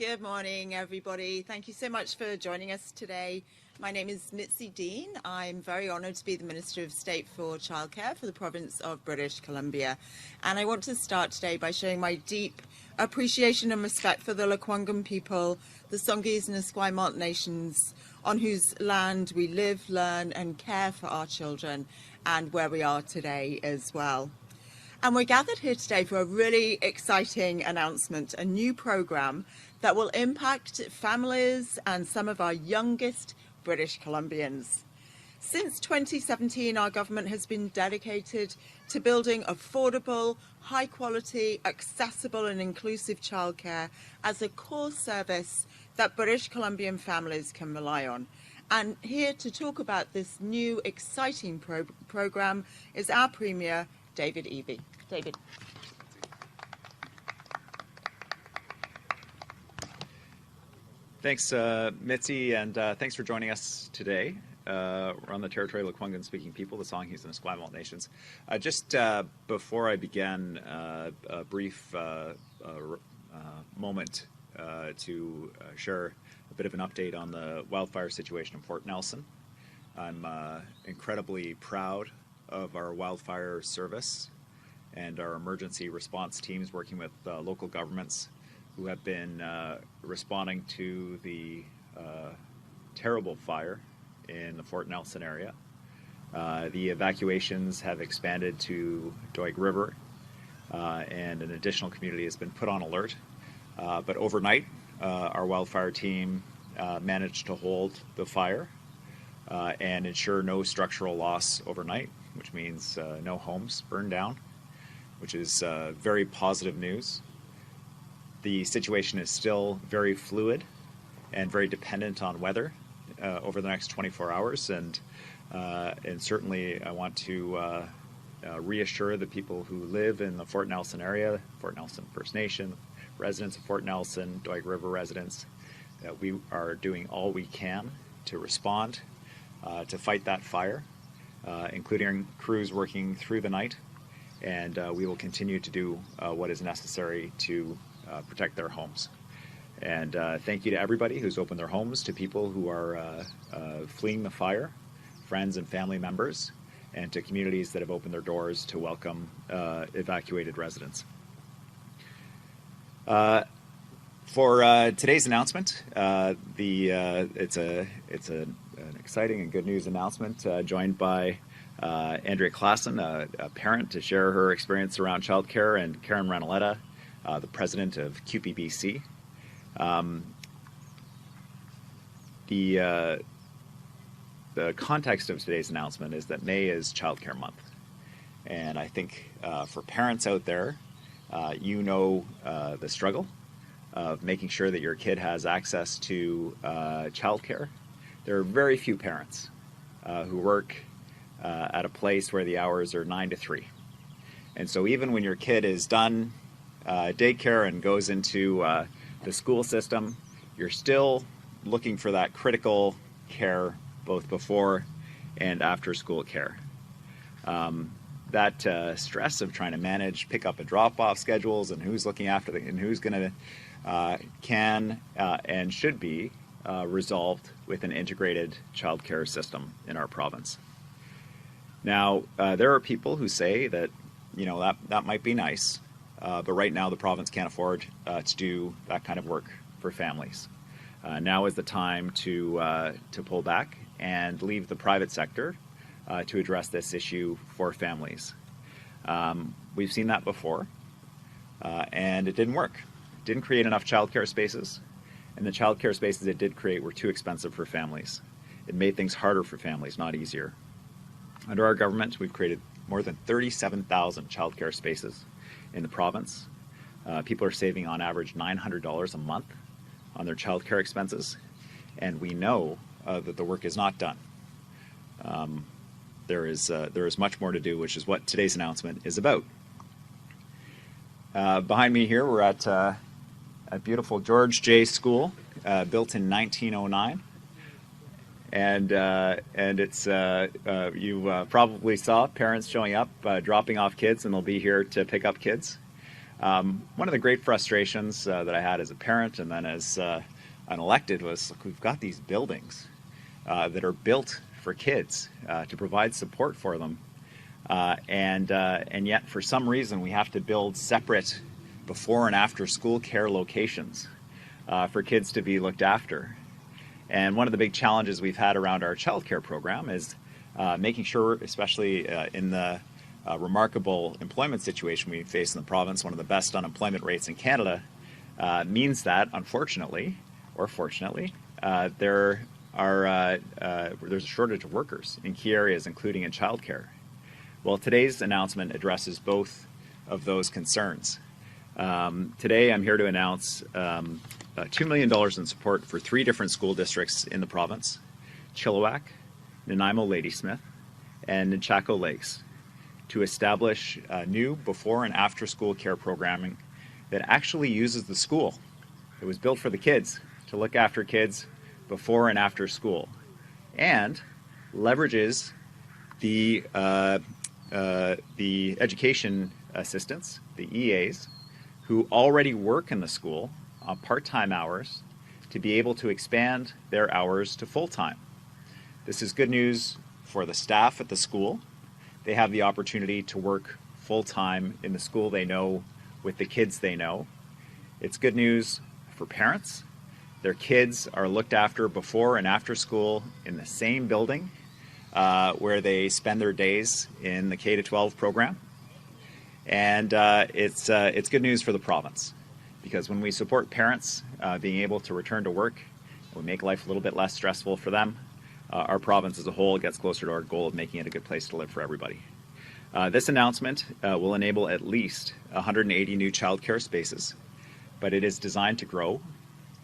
Good morning, everybody. Thank you so much for joining us today. My name is Mitzi Dean. I'm very honoured to be the Minister of State for Childcare for the province of British Columbia. And I want to start today by showing my deep appreciation and respect for the Lekwungen people, the Songhees and Esquimalt nations, on whose land we live, learn and care for our children, and where we are today as well. And we're gathered here today for a really exciting announcement, a new programme that will impact families and some of our youngest British Columbians. Since 2017, our government has been dedicated to building affordable, high quality, accessible and inclusive childcare as a core service that British Columbian families can rely on. And here to talk about this new exciting programme is our Premier, David Eby. David. Thanks, Mitzi, and thanks for joining us today. We're on the territory of Lekwungen speaking people, the Songhees and Esquimalt nations. Just before I begin, a brief moment to share a bit of an update on the wildfire situation in Port Nelson. I'm incredibly proud of our wildfire service and our emergency response teams working with local governments who have been responding to the terrible fire in the Fort Nelson area. The evacuations have expanded to Doig River, and an additional community has been put on alert. But overnight, our wildfire team managed to hold the fire and ensure no structural loss overnight, which means no homes burned down, which is very positive news. The situation is still very fluid and very dependent on weather over the next 24 hours, and certainly I want to reassure the people who live in the Fort Nelson area, Fort Nelson First Nation, residents of Fort Nelson, Doig River residents, that we are doing all we can to respond to fight that fire, including crews working through the night, and we will continue to do what is necessary to protect their homes. And thank you to everybody who's opened their homes, to people who are fleeing the fire, friends and family members, and to communities that have opened their doors to welcome evacuated residents. For today's announcement, it's an exciting and good news announcement, joined by Andrea Clarkson, a parent, to share her experience around childcare, and Karen Ranalletta, the president of CUPE BC. The context of today's announcement is that May is Childcare Month, and I think for parents out there, you know the struggle of making sure that your kid has access to childcare. There are very few parents who work at a place where the hours are 9 to 3, and so even when your kid is done daycare and goes into the school system, you're still looking for that critical care both before and after school care. That stress of trying to manage pick-up and drop-off schedules and who's looking after and who's going to can and should be resolved with an integrated childcare system in our province. Now, there are people who say that, you know, that might be nice, but right now the province can't afford to do that kind of work for families. Now is the time to pull back and leave the private sector to address this issue for families. We've seen that before, and it didn't work. It didn't create enough childcare spaces, and the childcare spaces it did create were too expensive for families. It made things harder for families, not easier. Under our government, we've created more than 37,000 childcare spaces in the province. People are saving on average $900 a month on their childcare expenses, and we know that the work is not done. There is much more to do, which is what today's announcement is about. Behind me here, we're at a beautiful George J. School, built in 1909. And it's you probably saw parents showing up, dropping off kids, and they'll be here to pick up kids. One of the great frustrations that I had as a parent and then as an elected was, look, we've got these buildings that are built for kids to provide support for them, and yet for some reason we have to build separate before and after school care locations for kids to be looked after. And one of the big challenges we've had around our childcare program is making sure, especially in the remarkable employment situation we face in the province, one of the best unemployment rates in Canada, means that, unfortunately, or fortunately, there's a shortage of workers in key areas, including in childcare. Well, today's announcement addresses both of those concerns. Today, I'm here to announce $2 million in support for 3 different school districts in the province: Chilliwack, Nanaimo Ladysmith, and Nechako Lakes, to establish new before and after school care programming that actually uses the school. It was built for the kids, to look after kids before and after school, and leverages the education assistants, the EAs, who already work in the school on part-time hours, to be able to expand their hours to full-time. This is good news for the staff at the school. They have the opportunity to work full-time in the school they know with the kids they know. It's good news for parents. Their kids are looked after before and after school in the same building where they spend their days in the K-12 program. And it's good news for the province, because when we support parents being able to return to work, we make life a little bit less stressful for them. Our province as a whole gets closer to our goal of making it a good place to live for everybody. This announcement will enable at least 180 new childcare spaces, but it is designed to grow,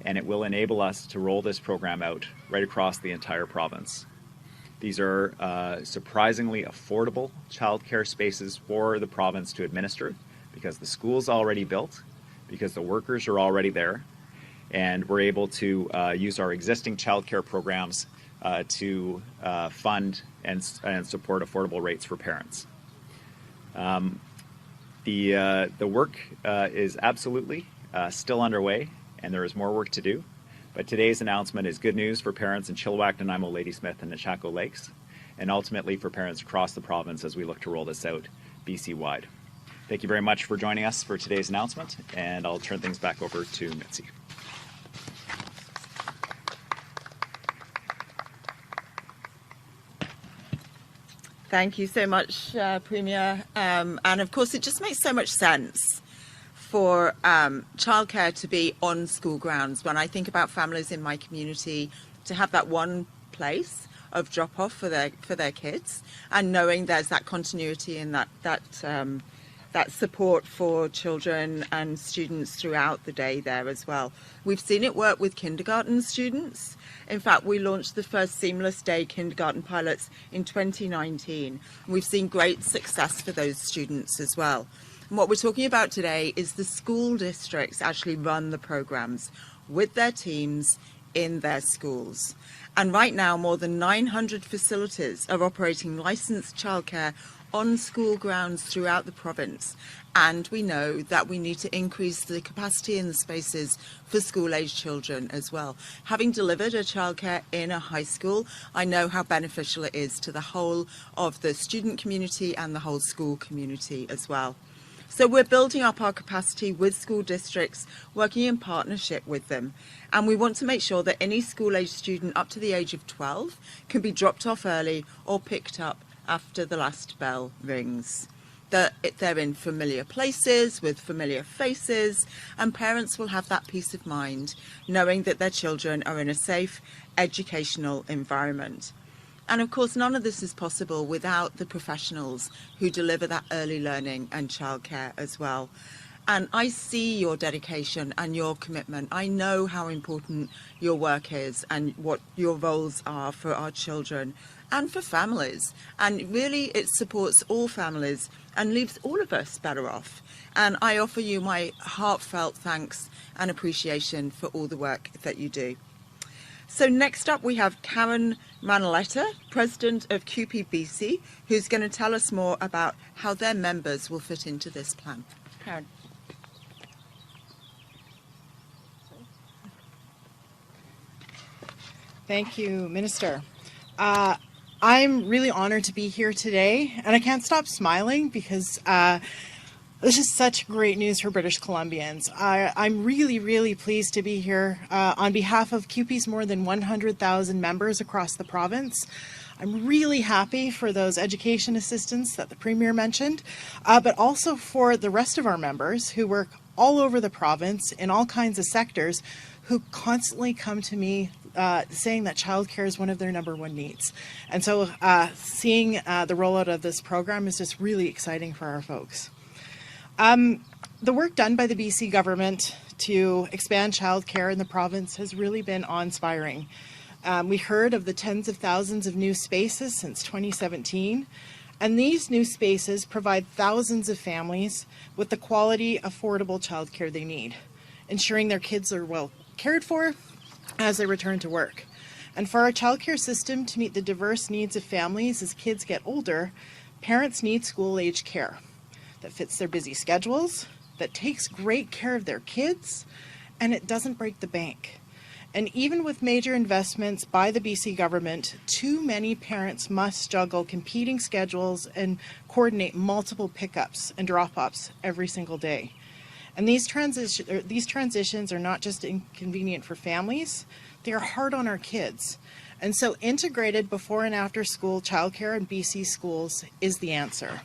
and it will enable us to roll this program out right across the entire province. These are surprisingly affordable childcare spaces for the province to administer, because the school's already built, because the workers are already there, and we're able to use our existing childcare programs to fund and support affordable rates for parents. The work is absolutely still underway, and there is more work to do. But today's announcement is good news for parents in Chilliwack, Nanaimo, Ladysmith, and Nechako Lakes, and ultimately for parents across the province as we look to roll this out BC-wide. Thank you very much for joining us for today's announcement, and I'll turn things back over to Mitzi. Thank you so much, Premier. And of course, it just makes so much sense for childcare to be on school grounds. When I think about families in my community, to have that one place of drop-off for their kids, and knowing there's that continuity and that support for children and students throughout the day there as well. We've seen it work with kindergarten students. In fact, we launched the first Seamless Day kindergarten pilots in 2019. And we've seen great success for those students as well. And what we're talking about today is the school districts actually run the programs with their teams in their schools. And right now, more than 900 facilities are operating licensed childcare on school grounds throughout the province. And we know that we need to increase the capacity in the spaces for school-aged children as well. Having delivered a childcare in a high school, I know how beneficial it is to the whole of the student community and the whole school community as well. So we're building up our capacity with school districts, working in partnership with them. And we want to make sure that any school-aged student up to the age of 12 can be dropped off early or picked up after the last bell rings. That they're in familiar places with familiar faces, and parents will have that peace of mind knowing that their children are in a safe educational environment. And of course, none of this is possible without the professionals who deliver that early learning and childcare as well. And I see your dedication and your commitment. I know how important your work is and what your roles are for our children and for families. And really, it supports all families and leaves all of us better off. And I offer you my heartfelt thanks and appreciation for all the work that you do. So next up we have Karen Ranalletta, President of CUPE BC, who's going to tell us more about how their members will fit into this plan. Karen. Thank you, Minister. I'm really honored to be here today, and I can't stop smiling because this is such great news for British Columbians. I'm really, really pleased to be here on behalf of CUPE's more than 100,000 members across the province. I'm really happy for those education assistants that the Premier mentioned, but also for the rest of our members who work all over the province in all kinds of sectors who constantly come to me saying that childcare is one of their #1 needs. And so seeing the rollout of this program is just really exciting for our folks. The work done by the BC government to expand childcare in the province has really been awe-inspiring. We heard of the tens of thousands of new spaces since 2017, and these new spaces provide thousands of families with the quality, affordable childcare they need, ensuring their kids are well cared for as they return to work. And for our childcare system to meet the diverse needs of families as kids get older, parents need school-age care that fits their busy schedules, that takes great care of their kids, and it doesn't break the bank. And even with major investments by the BC government, too many parents must juggle competing schedules and coordinate multiple pickups and drop-offs every single day. And these transitions are not just inconvenient for families, they are hard on our kids. And so integrated before and after school childcare in BC schools is the answer.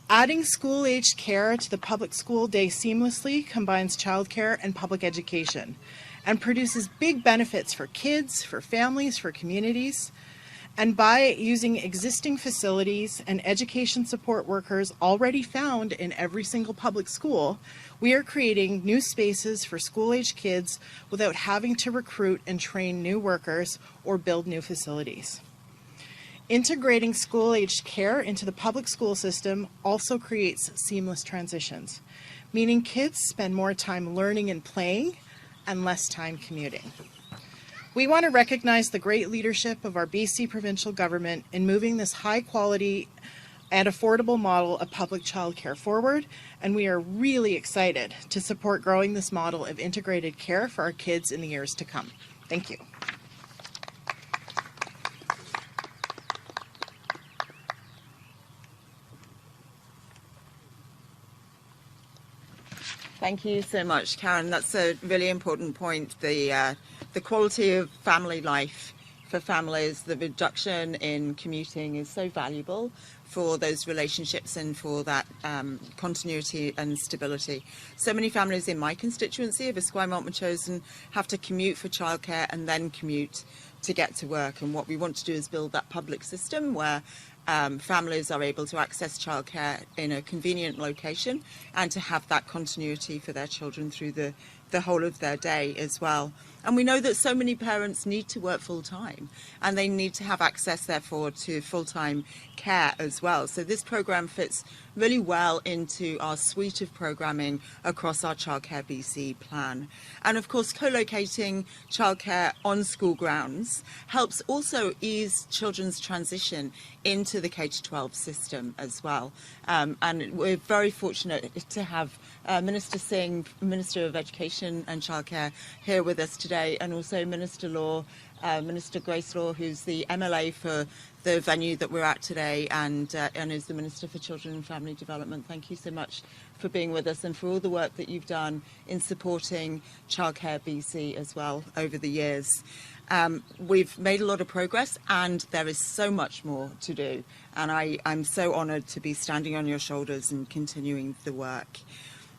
Adding school-aged care to the public school day seamlessly combines childcare and public education and produces big benefits for kids, for families, for communities. And by using existing facilities and education support workers already found in every single public school, we are creating new spaces for school-aged kids without having to recruit and train new workers or build new facilities. Integrating school-aged care into the public school system also creates seamless transitions, meaning kids spend more time learning and playing and less time commuting. We want to recognize the great leadership of our BC provincial government in moving this high-quality and affordable model of public childcare forward, and we are really excited to support growing this model of integrated care for our kids in the years to come. Thank you. Thank you so much, Karen. That's a really important point. The quality of family life for families, the reduction in commuting is so valuable for those relationships and for that continuity and stability. So many families in my constituency of Esquimalt-Montchosen have to commute for childcare and then commute to get to work. And what we want to do is build that public system where families are able to access childcare in a convenient location and to have that continuity for their children through the whole of their day as well. And we know that so many parents need to work full-time and they need to have access, therefore, to full-time care as well. So this programme fits really well into our suite of programming across our Childcare BC plan. And of course, co-locating childcare on school grounds helps also ease children's transition into the K-12 system as well. And we're very fortunate to have Minister Singh, Minister of Education and Childcare, here with us today, and also Minister Grace Law, who's the MLA for the venue that we're at today, and is the Minister for Children and Family Development. Thank you so much for being with us and for all the work that you've done in supporting Childcare BC as well over the years. We've made a lot of progress and there is so much more to do, and I'm so honoured to be standing on your shoulders and continuing the work.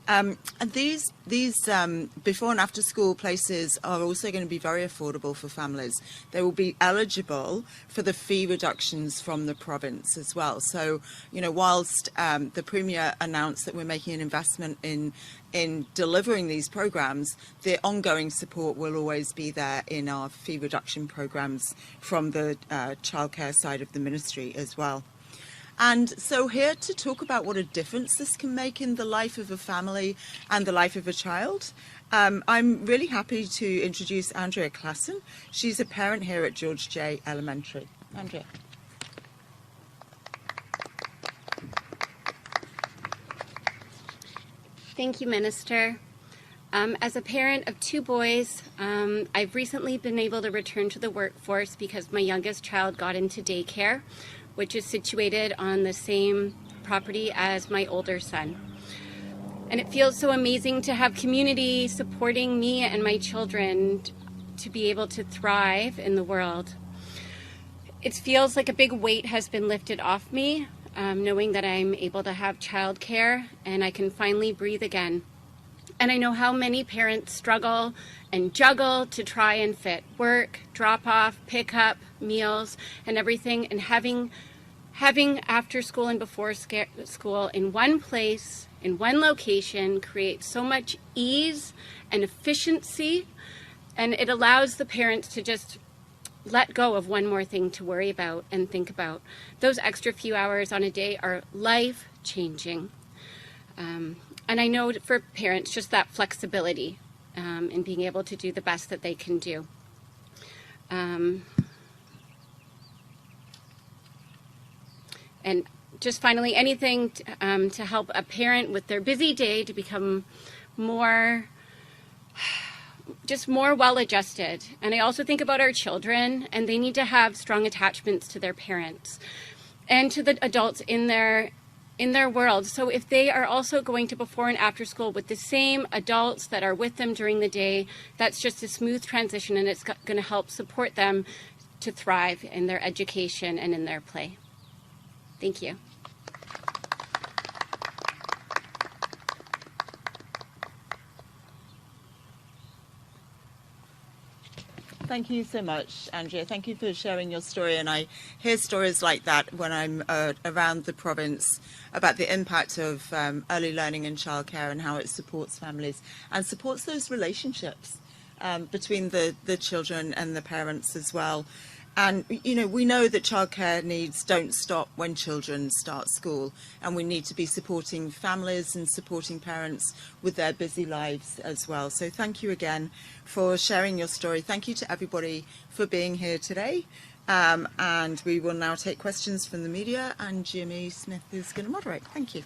And these before and after school places are also going to be very affordable for families. They will be eligible for the fee reductions from the province as well. So, you know, whilst the Premier announced that we're making an investment in delivering these programs, the ongoing support will always be there in our fee reduction programs from the childcare side of the ministry as well. And so here to talk about what a difference this can make in the life of a family and the life of a child, I'm really happy to introduce Andrea Clarkson. She's a parent here at George J. Elementary. Andrea. Thank you, Minister. As a parent of 2 boys, I've recently been able to return to the workforce because my youngest child got into daycare, which is situated on the same property as my older son. And it feels so amazing to have community supporting me and my children to be able to thrive in the world. It feels like a big weight has been lifted off me, knowing that I'm able to have childcare and I can finally breathe again. And I know how many parents struggle and juggle to try and fit work, drop off, pick up, meals, and everything. And having after school and before school in one place, in one location, creates so much ease and efficiency. And it allows the parents to just let go of one more thing to worry about and think about. Those extra few hours on a day are life-changing. And I know for parents, just that flexibility in being able to do the best that they can do. And just finally, anything to help a parent with their busy day to become more well-adjusted. And I also think about our children, and they need to have strong attachments to their parents and to the adults in their world. So if they are also going to before and after school with the same adults that are with them during the day, that's just a smooth transition, and it's going to help support them to thrive in their education and in their play. Thank you. Thank you so much, Andrea. Thank you for sharing your story. And I hear stories like that when I'm around the province about the impact of early learning and childcare and how it supports families and supports those relationships between the children and the parents as well. And, you know, we know that childcare needs don't stop when children start school, and we need to be supporting families and supporting parents with their busy lives as well. So thank you again for sharing your story. Thank you to everybody for being here today. And we will now take questions from the media, and Jimmy Smith is going to moderate. Thank you.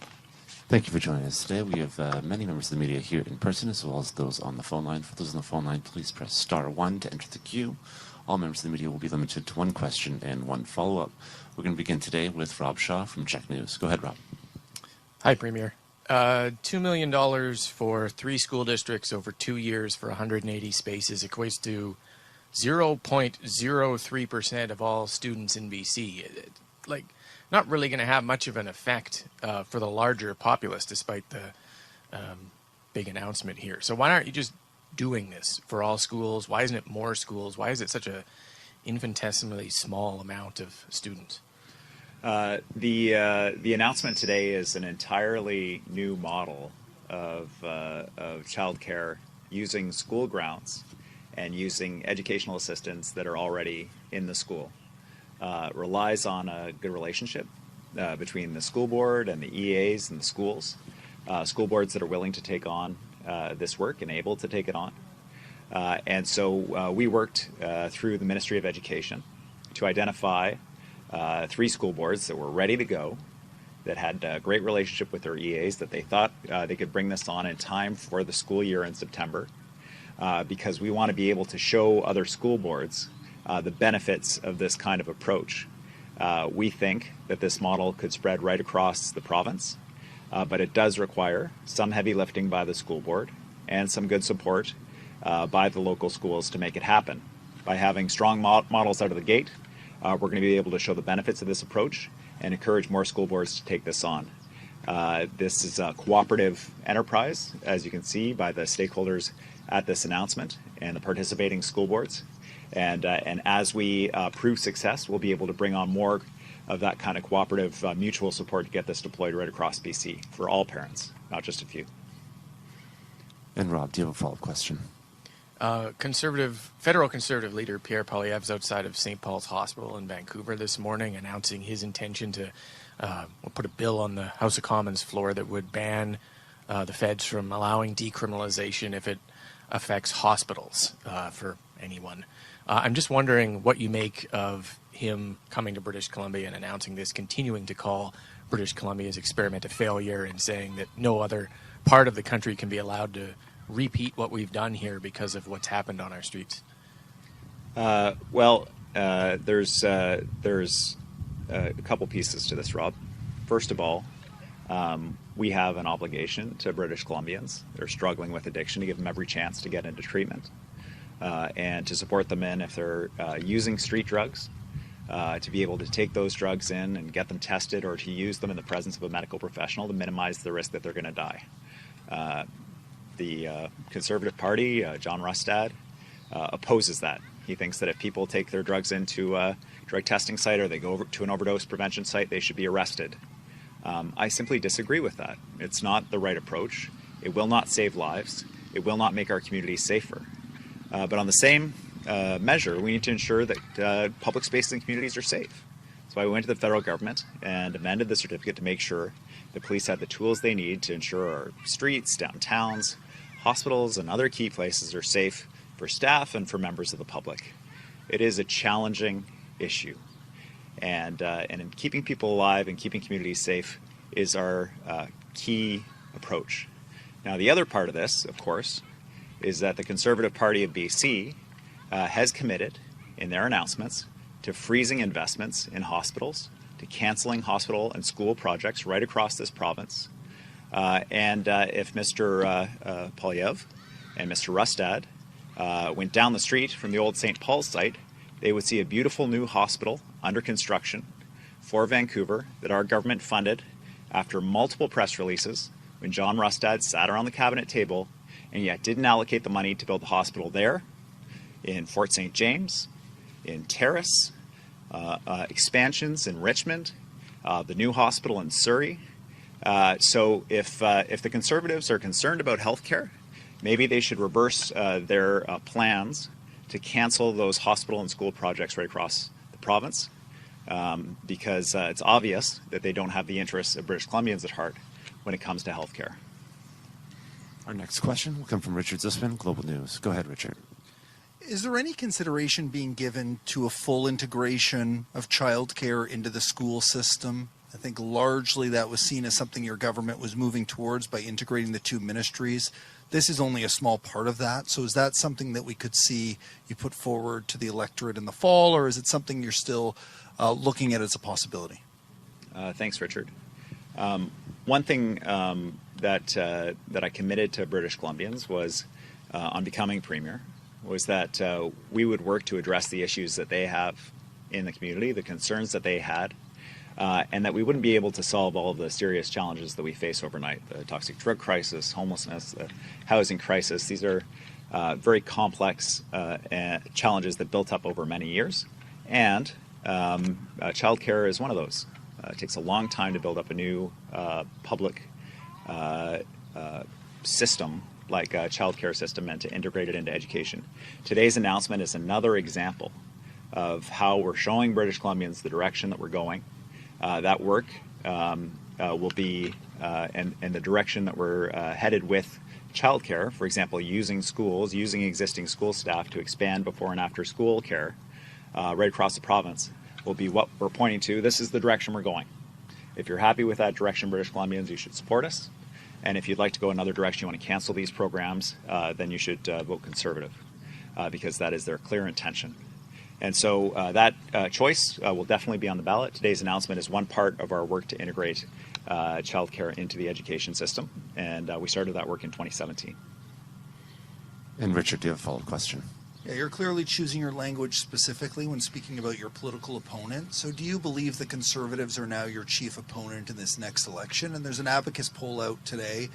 Thank you for joining us today. We have many members of the media here in person, as well as those on the phone line. For those on the phone line, please press *1 to enter the queue. All members of the media will be limited to one question and one follow-up. We're going to begin today with Rob Shaw from Check News. Go ahead, Rob. Hi, Premier. $2 million for 3 school districts over 2 years for 180 spaces equates to 0.03% of all students in BC. Like, not really going to have much of an effect for the larger populace, despite the big announcement here. So why aren't you just doing this for all schools? Why isn't it more schools? Why is it such a infinitesimally small amount of students? The announcement today is an entirely new model of childcare using school grounds and using educational assistants that are already in the school. It relies on a good relationship between the school board and the EAs and the schools. School boards that are willing to take on this work and able to take it on. And so we worked through the Ministry of Education to identify 3 school boards that were ready to go, that had a great relationship with their EAs, that they thought they could bring this on in time for the school year in September, because we want to be able to show other school boards the benefits of this kind of approach. We think that this model could spread right across the province. But it does require some heavy lifting by the school board and some good support by the local schools to make it happen. By having strong models out of the gate, we're going to be able to show the benefits of this approach and encourage more school boards to take this on. This is a cooperative enterprise, as you can see by the stakeholders at this announcement and the participating school boards. And as we prove success, we'll be able to bring on more of that kind of cooperative mutual support to get this deployed right across BC for all parents, not just a few. And Rob, do you have a follow-up question? Federal Conservative leader Pierre Poilievre's outside of St. Paul's Hospital in Vancouver this morning, announcing his intention to put a bill on the House of Commons floor that would ban the feds from allowing decriminalization if it affects hospitals for anyone. I'm just wondering what you make of him coming to British Columbia and announcing this, continuing to call British Columbia's experiment a failure and saying that no other part of the country can be allowed to repeat what we've done here because of what's happened on our streets? There's a couple pieces to this, Rob. First of all, we have an obligation to British Columbians that are struggling with addiction to give them every chance to get into treatment and to support them in if they're using street drugs, to be able to take those drugs in and get them tested, or to use them in the presence of a medical professional to minimize the risk that they're going to die. The Conservative Party, John Rustad, opposes that. He thinks that if people take their drugs into a drug testing site or they go over to an overdose prevention site, they should be arrested. I simply disagree with that. It's not the right approach. It will not save lives. It will not make our communities safer. But on the same measure, we need to ensure that public spaces and communities are safe. That's why we went to the federal government and amended the certificate to make sure the police have the tools they need to ensure our streets, downtowns, hospitals, and other key places are safe for staff and for members of the public. It is a challenging issue. And in keeping people alive and keeping communities safe is our key approach. Now, the other part of this, of course, is that the Conservative Party of BC has committed in their announcements to freezing investments in hospitals, to cancelling hospital and school projects right across this province. If Mr. Polyev and Mr. Rustad went down the street from the old St. Paul's site, they would see a beautiful new hospital under construction for Vancouver that our government funded after multiple press releases when John Rustad sat around the cabinet table and yet didn't allocate the money to build the hospital there, in Fort St. James, in Terrace, expansions in Richmond, the new hospital in Surrey. So if the Conservatives are concerned about healthcare, maybe they should reverse their plans to cancel those hospital and school projects right across the province, because it's obvious that they don't have the interests of British Columbians at heart when it comes to healthcare. Our next question will come from Richard Zussman, Global News. Go ahead, Richard. Is there any consideration being given to a full integration of childcare into the school system? I think largely that was seen as something your government was moving towards by integrating the two ministries. This is only a small part of that. So is that something that we could see you put forward to the electorate in the fall, or is it something you're still looking at as a possibility? Thanks, Richard. One thing that I committed to British Columbians was, on becoming Premier, was that we would work to address the issues that they have in the community, the concerns that they had, and that we wouldn't be able to solve all of the serious challenges that we face overnight, the toxic drug crisis, homelessness, the housing crisis. These are very complex challenges that built up over many years, and childcare is one of those. It takes a long time to build up a new public system like a childcare system and to integrate it into education. Today's announcement is another example of how we're showing British Columbians the direction that we're going. That work will be, and the direction that we're headed with childcare, for example, using schools, using existing school staff to expand before and after school care right across the province, will be what we're pointing to. This is the direction we're going. If you're happy with that direction, British Columbians, you should support us. And if you'd like to go another direction, you want to cancel these programs, then you should vote Conservative, because that is their clear intention. And so that choice will definitely be on the ballot. Today's announcement is one part of our work to integrate childcare into the education system, and we started that work in 2017. And Richard, do you have a follow-up question? Yeah, you're clearly choosing your language specifically when speaking about your political opponent. So do you believe the Conservatives are now your chief opponent in this next election? And there's an Abacus poll out today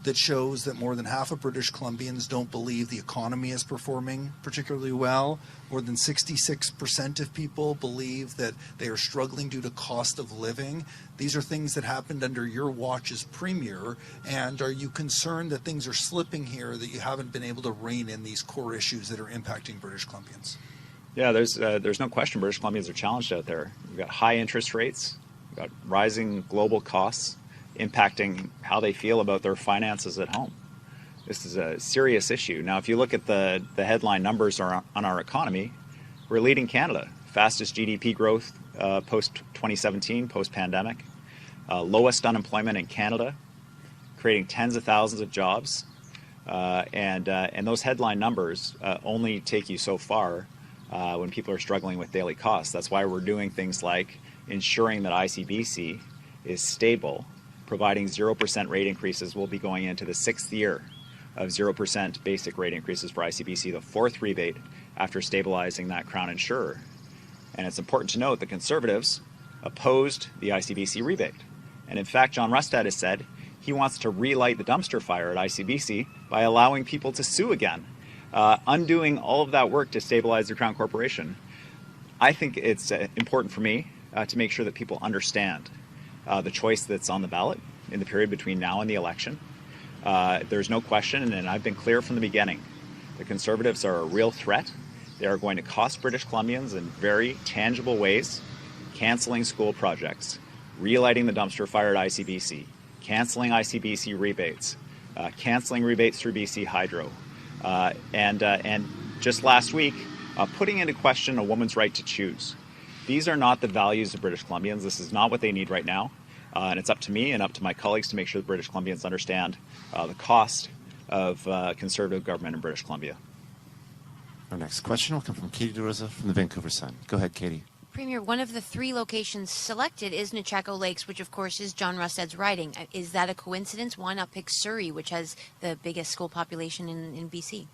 that shows that more than half of British Columbians don't believe the economy is performing particularly well. More than 66% of people believe that they are struggling due to cost of living. These are things that happened under your watch as Premier. And are you concerned that things are slipping here, that you haven't been able to rein in these core issues that are impacting British Columbians? Yeah, there's no question British Columbians are challenged out there. We've got high interest rates, we've got rising global costs impacting how they feel about their finances at home. This is a serious issue. Now, if you look at the headline numbers on our economy, we're leading Canada. Fastest GDP growth post-2017, post-pandemic. Lowest unemployment in Canada, creating tens of thousands of jobs. And those headline numbers only take you so far when people are struggling with daily costs. That's why we're doing things like ensuring that ICBC is stable, providing 0% rate increases. We'll be going into the 6th year of 0% basic rate increases for ICBC, the 4th rebate after stabilizing that Crown insurer. And it's important to note the Conservatives opposed the ICBC rebate. And in fact, John Rustad has said he wants to relight the dumpster fire at ICBC by allowing people to sue again, undoing all of that work to stabilize the Crown Corporation. I think it's important for me to make sure that people understand the choice that's on the ballot in the period between now and the election. There's no question, and I've been clear from the beginning, the Conservatives are a real threat. They are going to cost British Columbians in very tangible ways, cancelling school projects, relighting the dumpster fire at ICBC, cancelling ICBC rebates, cancelling rebates through BC Hydro, and just last week, putting into question a woman's right to choose. These are not the values of British Columbians. This is not what they need right now. And it's up to me and up to my colleagues to make sure that British Columbians understand the cost of Conservative government in British Columbia. Our next question will come from Katie DeRosa from the Vancouver Sun. Go ahead, Katie. Premier, one of the 3 locations selected is Nechako Lakes, which of course is John Rustad's riding. Is that a coincidence? Why not pick Surrey, which has the biggest school population in BC?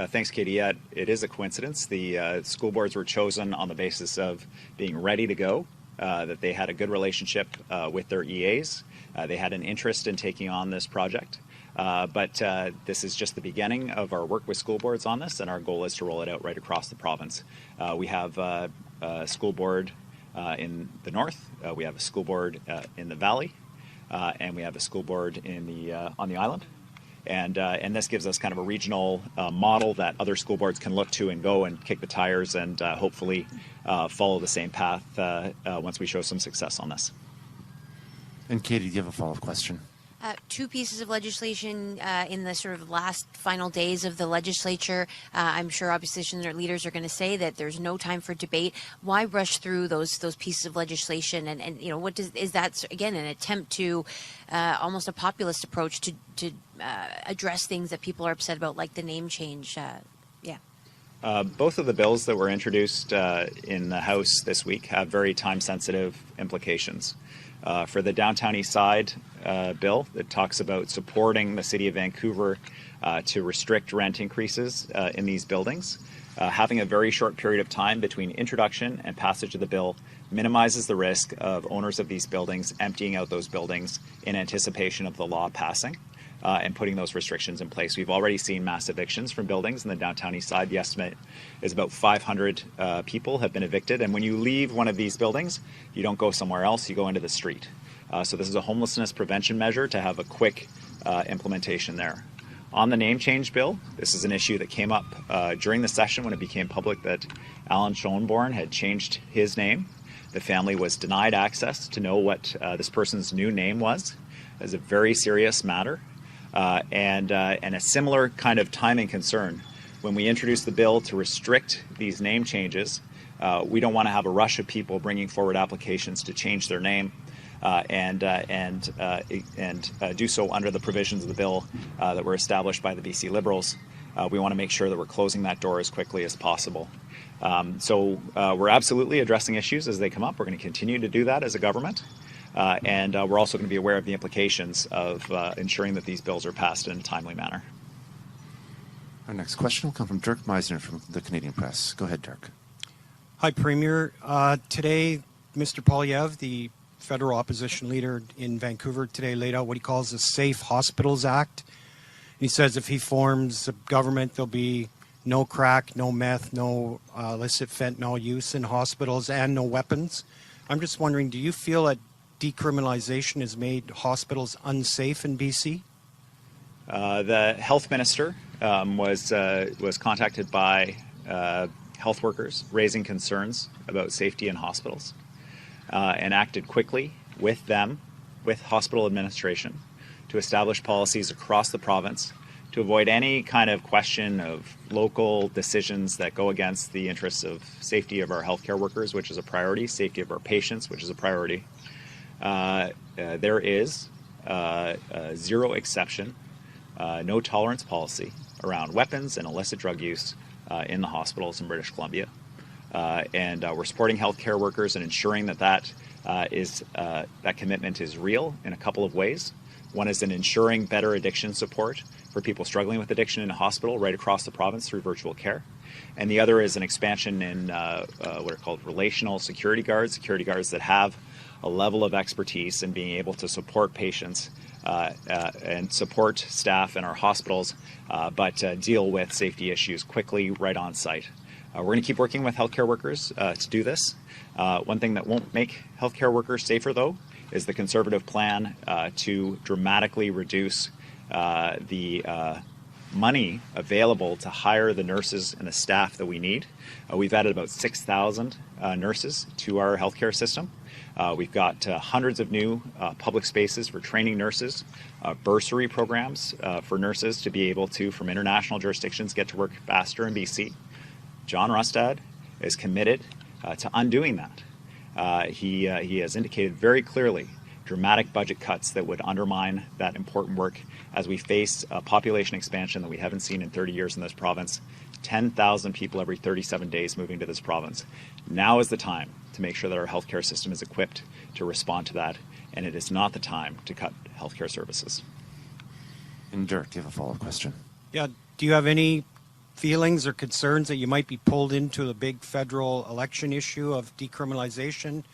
Thanks, Katie. Yeah, it is a coincidence. The school boards were chosen on the basis of being ready to go, that they had a good relationship with their EAs. They had an interest in taking on this project. But this is just the beginning of our work with school boards on this, and our goal is to roll it out right across the province. We have a school board in the north, we have a school board in the valley, and we have a school board in the on the island. And this gives us kind of a regional model that other school boards can look to and go and kick the tires and hopefully follow the same path once we show some success on this. And Katie, do you have a follow-up question? 2 pieces of legislation in the sort of last final days of the legislature. I'm sure opposition leaders are going to say that there's no time for debate. Why rush through those pieces of legislation? And you know, is that again an attempt to almost a populist approach to address things that people are upset about, like the name change? Both of the bills that were introduced in the House this week have very time-sensitive implications. For the Downtown East Side bill that talks about supporting the City of Vancouver to restrict rent increases in these buildings, having a very short period of time between introduction and passage of the bill minimizes the risk of owners of these buildings emptying out those buildings in anticipation of the law passing. And putting those restrictions in place. We've already seen mass evictions from buildings in the Downtown East Side. The estimate is about 500 people have been evicted. And when you leave one of these buildings, you don't go somewhere else, you go into the street. So this is a homelessness prevention measure to have a quick implementation there. On the name change bill, this is an issue that came up during the session when it became public that Alan Schoenborn had changed his name. The family was denied access to know what this person's new name was. It was a very serious matter. And a similar kind of timing concern. When we introduced the bill to restrict these name changes, we don't want to have a rush of people bringing forward applications to change their name and do so under the provisions of the bill that were established by the BC Liberals. We want to make sure that we're closing that door as quickly as possible. So we're absolutely addressing issues as they come up. We're going to continue to do that as a government. And we're also going to be aware of the implications of ensuring that these bills are passed in a timely manner. Our next question will come from Dirk Meisner from the Canadian Press. Go ahead, Dirk. Hi, Premier. Today, Mr. Poilievre, the federal opposition leader in Vancouver, today laid out what he calls the Safe Hospitals Act. He says if he forms a government, there'll be no crack, no meth, no illicit fentanyl use in hospitals, and no weapons. I'm just wondering, do you feel that decriminalization has made hospitals unsafe in BC? The health minister was contacted by health workers raising concerns about safety in hospitals and acted quickly with them, with hospital administration, to establish policies across the province to avoid any kind of question of local decisions that go against the interests of safety of our healthcare workers, which is a priority, safety of our patients, which is a priority. There is zero exception no tolerance policy around weapons and illicit drug use in the hospitals in British Columbia. And we're supporting healthcare workers and ensuring that commitment is real in a couple of ways. One is in ensuring better addiction support for people struggling with addiction in a hospital right across the province through virtual care. And the other is an expansion in what are called relational security guards that have a level of expertise in being able to support patients and support staff in our hospitals, but deal with safety issues quickly right on site. We're going to keep working with healthcare workers to do this. One thing that won't make healthcare workers safer, though, is the Conservative plan to dramatically reduce the money available to hire the nurses and the staff that we need. We've added about 6,000 nurses to our healthcare system. We've got hundreds of new public spaces for training nurses, bursary programs for nurses to be able to, from international jurisdictions, get to work faster in BC. John Rustad is committed to undoing that. He has indicated very clearly dramatic budget cuts that would undermine that important work as we face a population expansion that we haven't seen in 30 years in this province. 10,000 people every 37 days moving to this province. Now is the time to make sure that our healthcare system is equipped to respond to that, and it is not the time to cut healthcare services. And Dirk, you have a follow-up question. Yeah, do you have any feelings or concerns that you might be pulled into the big federal election issue of decriminalization,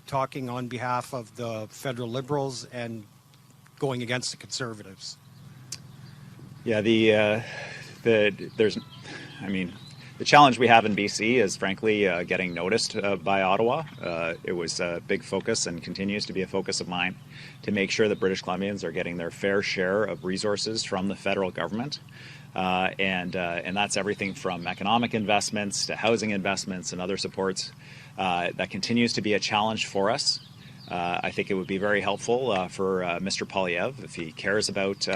talking on behalf of the federal Liberals and going against the Conservatives? Yeah, the challenge we have in BC is frankly getting noticed by Ottawa. It was a big focus and continues to be a focus of mine to make sure that British Columbians are getting their fair share of resources from the federal government. And that's everything from economic investments to housing investments and other supports. That continues to be a challenge for us. I think it would be very helpful for Mr. Poilievre, if he cares about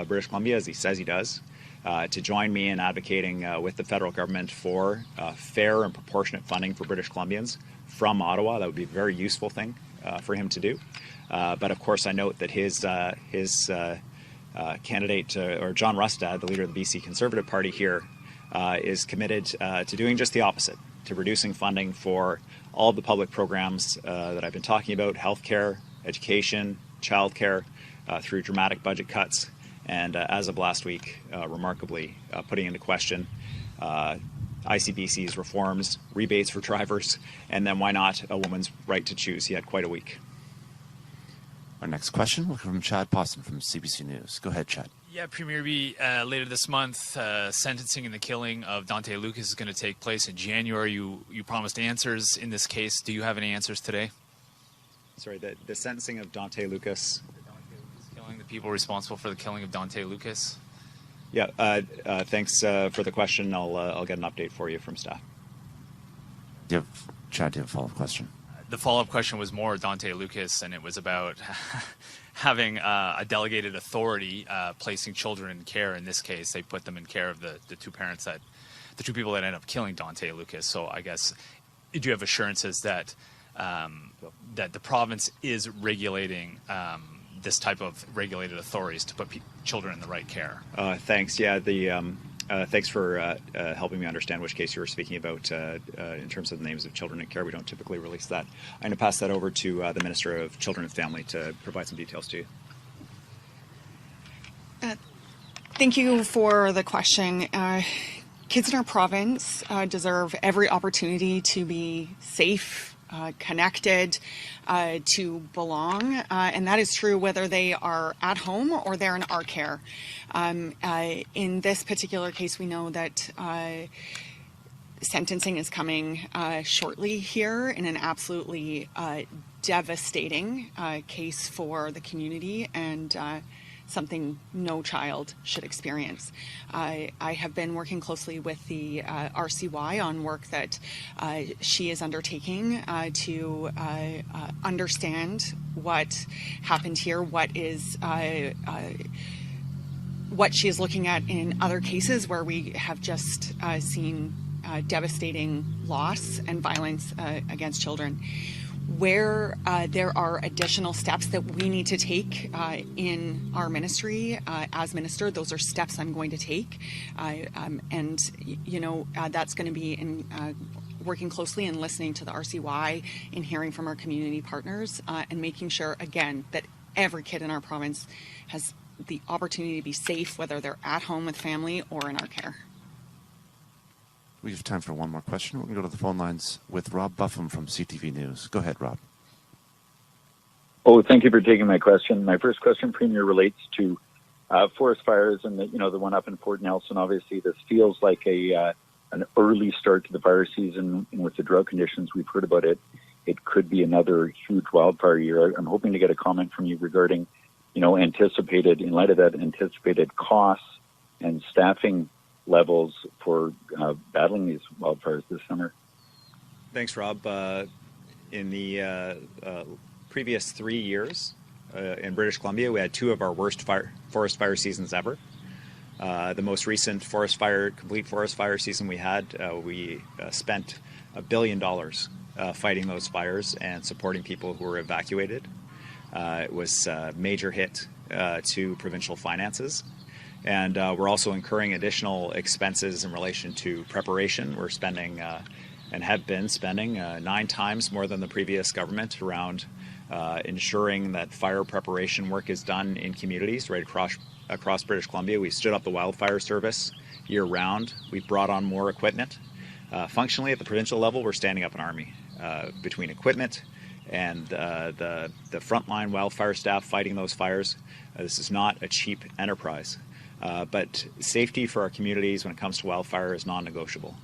British Columbia, as he says he does, to join me in advocating with the federal government for fair and proportionate funding for British Columbians from Ottawa. That would be a very useful thing for him to do. But of course, I note that his candidate, or John Rustad, the leader of the BC Conservative Party here, is committed to doing just the opposite, to reducing funding for all of the public programs that I've been talking about, healthcare, education, childcare, through dramatic budget cuts, and as of last week, remarkably, putting into question ICBC's reforms, rebates for drivers, and then why not a woman's right to choose. He had quite a week. Our next question will come from Chad Poston from CBC News. Go ahead, Chad. Yeah, Premier Eby, later this month, sentencing in the killing of Dante Lucas is going to take place in January. You promised answers in this case. Do you have any answers today? Sorry, the sentencing of Dante Lucas. Killing the people responsible for the killing of Dante Lucas. Yeah, thanks for the question. I'll get an update for you from staff. Chad, do you have a follow-up question? The follow-up question was more Dante Lucas, and it was about having a delegated authority placing children in care. In this case, they put them in care of the two people that ended up killing Dante Lucas. So I guess, do you have assurances that that the province is regulating this type of regulated authorities to put children in the right care? Thanks. Yeah, thanks for helping me understand which case you were speaking about in terms of the names of children in care. We don't typically release that. I'm going to pass that over to the Minister of Children and Family to provide some details to you. Thank you for the question. Kids in our province deserve every opportunity to be safe, connected, to belong, and that is true whether they are at home or they're in our care. In this particular case, we know that sentencing is coming shortly here in an absolutely devastating case for the community, and something no child should experience. I have been working closely with the RCY on work that she is undertaking to understand what happened here, what she is looking at in other cases where we have just seen devastating loss and violence against children. Where there are additional steps that we need to take in our ministry as minister, those are steps I'm going to take. And, that's going to be in working closely and listening to the RCY and hearing from our community partners and making sure, again, that every kid in our province has the opportunity to be safe, whether they're at home with family or in our care. We have time for one more question. We're going to go to the phone lines with Rob Buffum from CTV News. Go ahead, Rob. Oh, thank you for taking my question. My first question, Premier, relates to forest fires and the one up in Fort Nelson. Obviously, this feels like an early start to the fire season, and with the drought conditions we've heard about it, it could be another huge wildfire year. I'm hoping to get a comment from you regarding, in light of that, anticipated costs and staffing levels for battling these wildfires this summer. Thanks, Rob. In the previous 3 years in British Columbia, we had two of our worst forest fire seasons ever. The most recent complete forest fire season we had, we spent $1 billion fighting those fires and supporting people who were evacuated. It was a major hit to provincial finances. And we're also incurring additional expenses in relation to preparation. We're spending and have been spending 9 times more than the previous government around ensuring that fire preparation work is done in communities right across British Columbia. We stood up the wildfire service year-round. We've brought on more equipment. Functionally, at the provincial level, we're standing up an army between equipment and the frontline wildfire staff fighting those fires. This is not a cheap enterprise. But safety for our communities when it comes to wildfire is non-negotiable.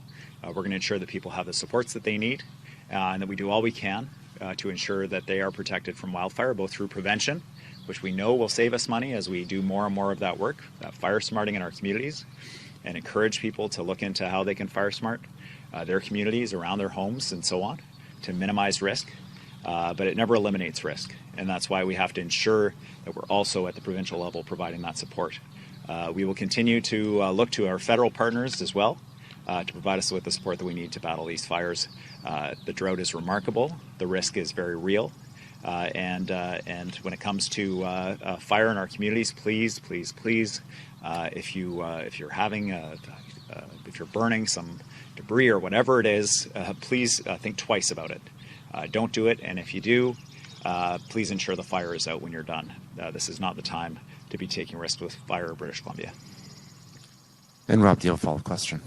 We're going to ensure that people have the supports that they need and that we do all we can to ensure that they are protected from wildfire, both through prevention, which we know will save us money as we do more and more of that work, fire smarting in our communities, and encourage people to look into how they can fire smart their communities around their homes and so on to minimize risk. But it never eliminates risk. And that's why we have to ensure that we're also at the provincial level providing that support. We will continue to look to our federal partners as well to provide us with the support that we need to battle these fires. The drought is remarkable. The risk is very real. And when it comes to fire in our communities, please, if you're burning some debris or whatever it is, please think twice about it. Don't do it. And if you do, please ensure the fire is out when you're done. This is not the time to be taking risks with fire in British Columbia. And Rob, do you have a follow-up question?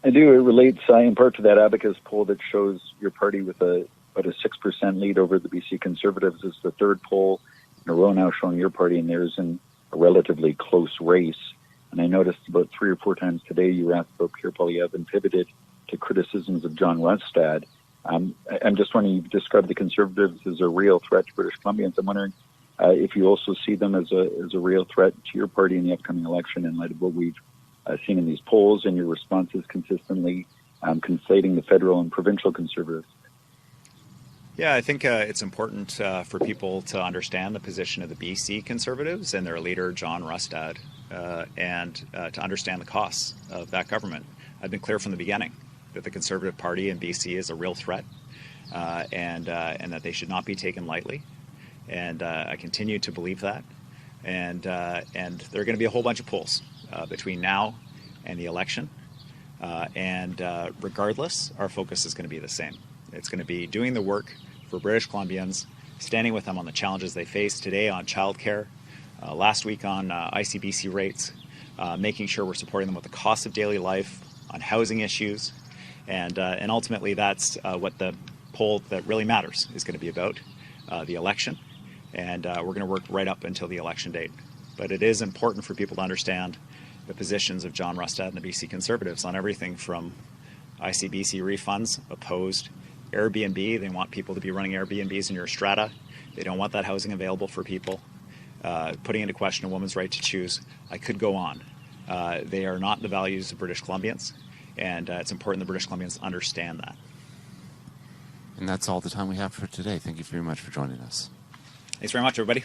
I do. It relates in part to that Abacus poll that shows your party with about a 6% lead over the BC Conservatives. It's the third poll in a row now showing your party and theirs in a relatively close race. And I noticed about 3 or 4 times today you were asked about Pierre Poilievre and pivoted to criticisms of John Rustad. I'm just wondering, you've described the Conservatives as a real threat to British Columbians. I'm wondering if you also see them as a real threat to your party in the upcoming election in light of what we've seen in these polls and your responses consistently conflating the federal and provincial Conservatives. Yeah, I think it's important for people to understand the position of the BC Conservatives and their leader, John Rustad, and to understand the costs of that government. I've been clear from the beginning that the Conservative Party in BC is a real threat and that they should not be taken lightly. And I continue to believe that. And there are going to be a whole bunch of polls between now and the election. Regardless, our focus is going to be the same. It's going to be doing the work for British Columbians, standing with them on the challenges they face today on childcare, last week on ICBC rates, making sure we're supporting them with the cost of daily life, on housing issues, and ultimately that's what the poll that really matters is going to be about, the election. And we're going to work right up until the election date. But it is important for people to understand the positions of John Rustad and the BC Conservatives on everything from ICBC refunds, opposed Airbnb. They want people to be running Airbnbs in your strata. They don't want that housing available for people. Putting into question a woman's right to choose. I could go on. They are not the values of British Columbians, and it's important that British Columbians understand that. And that's all the time we have for today. Thank you very much for joining us. Thanks very much, everybody.